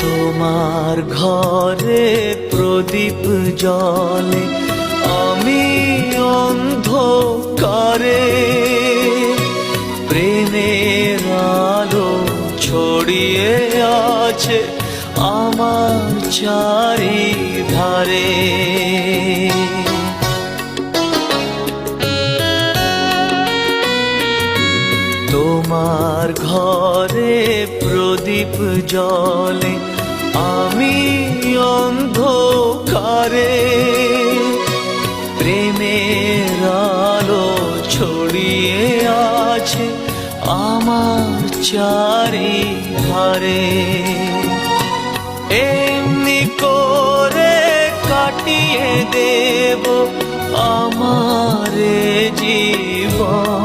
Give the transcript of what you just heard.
তোমার ঘরে প্রদীপ জ্বলে, আমি অন্ধকারে। প্রেমের আলো ছড়িয়ে আছে আমার চারিধারে। তোমার ঘরে প্রদীপ জ্বলে, আমি অন্ধকারে। প্রেমের আলো ছড়িয়ে আছে আমার চারিধারে। এমনি করে কাটিয়ে দেব আমার জীবন।